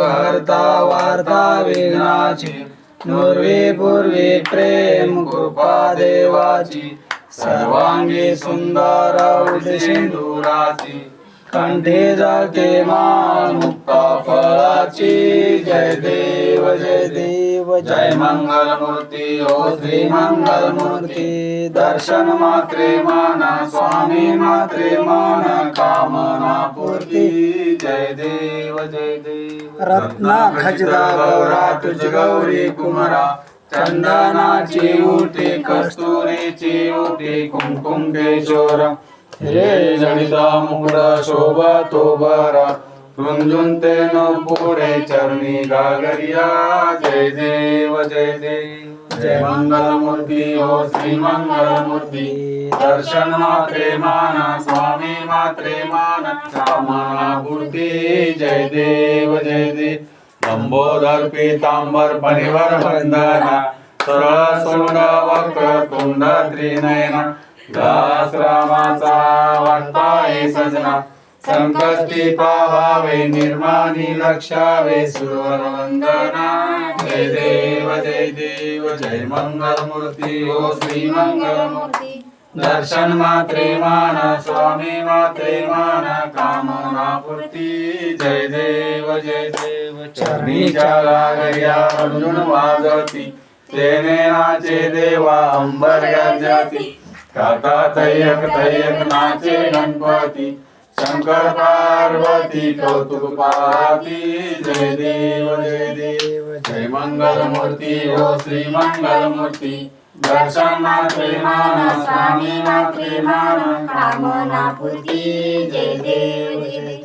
हरता वार्ता विघ्नाची नुर्वी पूर्वी प्रेम कृपा देवाची सर्वांगी सुंदर उदसिंधुराची कंठी जळते माळ मुक्ता फळाची जय देव जय देव जय मंगल मूर्ती ओ श्री मंगल मूर्ती दर्शन मात्रे मान स्वामी मात्रे मान कामना पूर्ती जय देव जय देव रत्ना खचिता गौरा तुझ गौरी कुमरा चंदनाची उटी कस्तुरीची उटी कुंकुम केशोरा रे जडिता मुकुट शोभा तो बरा रुंजुंते न पुढे चरणी गागरिया जय देव जय देव जय मंगल मूर्ती ओ श्री मंगल मूर्ती दर्शन मात्रे मान स्वामी मात्रे मान कामना पूर्ती जय देव जय देव लंबोदर पीतांबर परिवर वंदना सरळ सोंड वक्र तुंड त्रिनयना दास रामाचा वाटपाय सजना संकष्टी पाहावे निर्माणी लक्षावे सुरवर वंदना जय देव जय मंगल मूर्ती ओ श्री मंगल मूर्ती दर्शन मात्रे मान स्वामी मात्रे मान कामना पूर्ती जय देव चरणीच्या गागरिया अर्जुन वाजती तेने नाचे देवा अंबर गर्जती काका तय्यक तय्यक नाचे गणपती शंकर पार्वती कौतुक पाहती जय देव जय मंगल मूर्ती ओ श्री मंगल मूर्ती दर्शन मात्रे मान स्वामी मात्रे मान कामना पूर्ती जय देव